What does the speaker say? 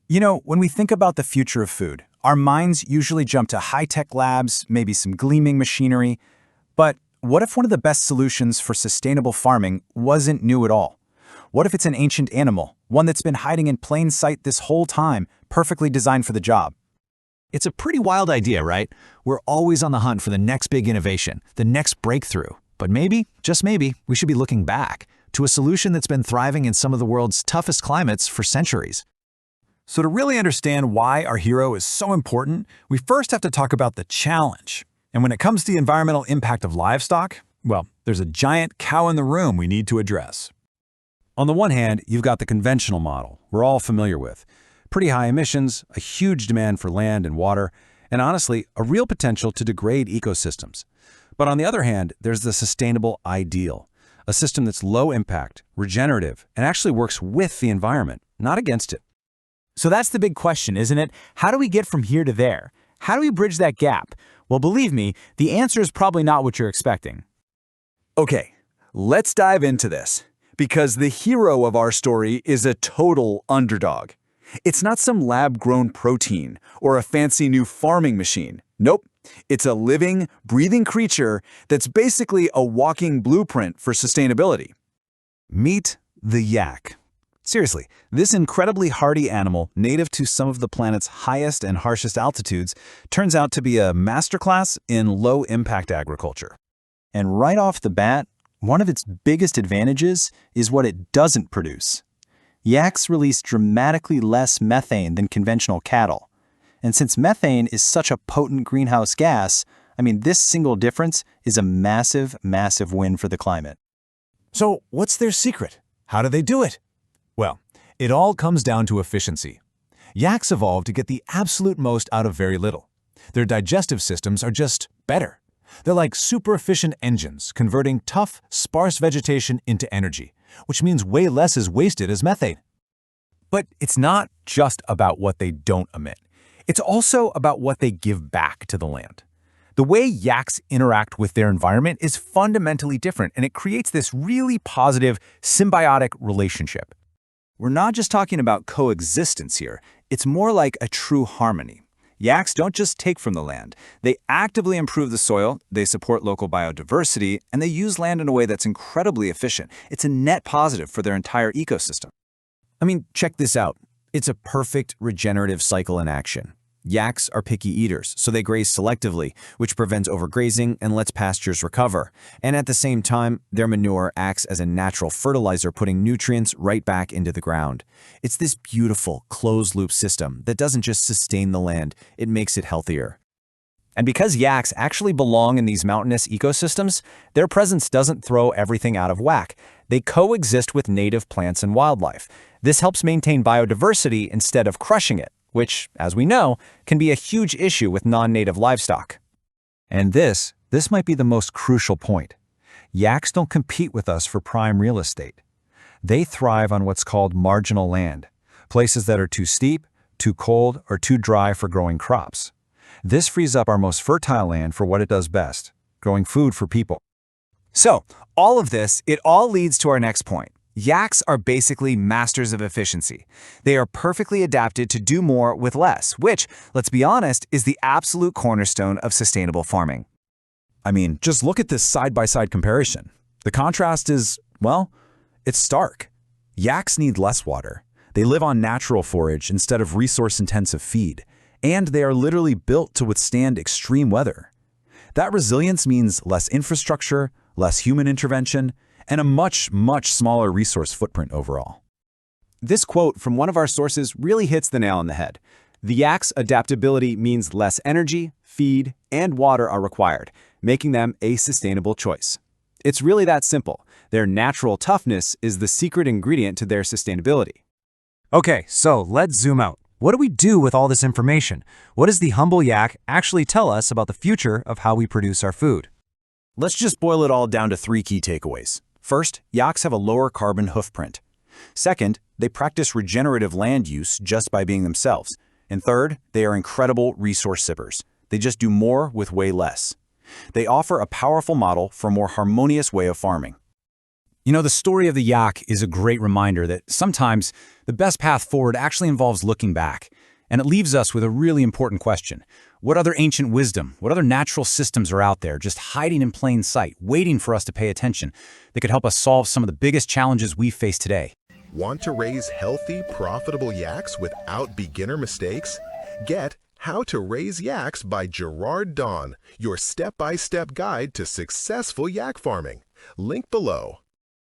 When we think about the future of food, our minds usually jump to high-tech labs, maybe some gleaming machinery. But what if one of the best solutions for sustainable farming wasn't new at all? What if it's an ancient animal, one that's been hiding in plain sight this whole time, perfectly designed for the job? It's a pretty wild idea, right? We're always on the hunt for the next big innovation, the next breakthrough. But maybe, just maybe, we should be looking back to a solution that's been thriving in some of the world's toughest climates for centuries. So to really understand why our hero is so important, we first have to talk about the challenge. And when it comes to the environmental impact of livestock, well, there's a giant cow in the room we need to address. On the one hand, you've got the conventional model we're all familiar with. Pretty high emissions, a huge demand for land and water, and honestly, a real potential to degrade ecosystems. But on the other hand, there's the sustainable ideal, a system that's low impact, regenerative, and actually works with the environment, not against it. So that's the big question, isn't it? How do we get from here to there? How do we bridge that gap? Well, believe me, the answer is probably not what you're expecting. Okay, let's dive into this, because the hero of our story is a total underdog. It's not some lab-grown protein or a fancy new farming machine. Nope, it's a living, breathing creature that's basically a walking blueprint for sustainability. Meet the yak. Seriously, this incredibly hardy animal, native to some of the planet's highest and harshest altitudes, turns out to be a masterclass in low-impact agriculture. And right off the bat, one of its biggest advantages is what it doesn't produce. Yaks release dramatically less methane than conventional cattle. And since methane is such a potent greenhouse gas, this single difference is a massive, massive win for the climate. So what's their secret? How do they do it? Well, it all comes down to efficiency. Yaks evolved to get the absolute most out of very little. Their digestive systems are just better. They're like super efficient engines, converting tough, sparse vegetation into energy, which means way less is wasted as methane. But it's not just about what they don't emit. It's also about what they give back to the land. The way yaks interact with their environment is fundamentally different, and it creates this really positive, symbiotic relationship. We're not just talking about coexistence here. It's more like a true harmony. Yaks don't just take from the land. They actively improve the soil, they support local biodiversity, and they use land in a way that's incredibly efficient. It's a net positive for their entire ecosystem. Check this out. It's a perfect regenerative cycle in action. Yaks are picky eaters, so they graze selectively, which prevents overgrazing and lets pastures recover. And at the same time, their manure acts as a natural fertilizer, putting nutrients right back into the ground. It's this beautiful, closed-loop system that doesn't just sustain the land, it makes it healthier. And because yaks actually belong in these mountainous ecosystems, their presence doesn't throw everything out of whack. They coexist with native plants and wildlife. This helps maintain biodiversity instead of crushing it, which, as we know, can be a huge issue with non-native livestock. And this might be the most crucial point. Yaks don't compete with us for prime real estate. They thrive on what's called marginal land, places that are too steep, too cold, or too dry for growing crops. This frees up our most fertile land for what it does best, growing food for people. So, all of this, it all leads to our next point. Yaks are basically masters of efficiency. They are perfectly adapted to do more with less, which, let's be honest, is the absolute cornerstone of sustainable farming. Just look at this side-by-side comparison. The contrast is, well, it's stark. Yaks need less water. They live on natural forage instead of resource-intensive feed, and they are literally built to withstand extreme weather. That resilience means less infrastructure, less human intervention, and a much, much smaller resource footprint overall. This quote from one of our sources really hits the nail on the head. The yak's adaptability means less energy, feed, and water are required, making them a sustainable choice. It's really that simple. Their natural toughness is the secret ingredient to their sustainability. Okay, so let's zoom out. What do we do with all this information? What does the humble yak actually tell us about the future of how we produce our food? Let's just boil it all down to 3 key takeaways. First, yaks have a lower carbon hoofprint. Second, they practice regenerative land use just by being themselves. And third, they are incredible resource sippers. They just do more with way less. They offer a powerful model for a more harmonious way of farming. You know, the story of the yak is a great reminder that sometimes the best path forward actually involves looking back. And it leaves us with a really important question. What other ancient wisdom, what other natural systems are out there just hiding in plain sight, waiting for us to pay attention, that could help us solve some of the biggest challenges we face today? Want to raise healthy, profitable yaks without beginner mistakes? Get How to Raise Yaks by Gerard Dawn, your step-by-step guide to successful yak farming. Link below.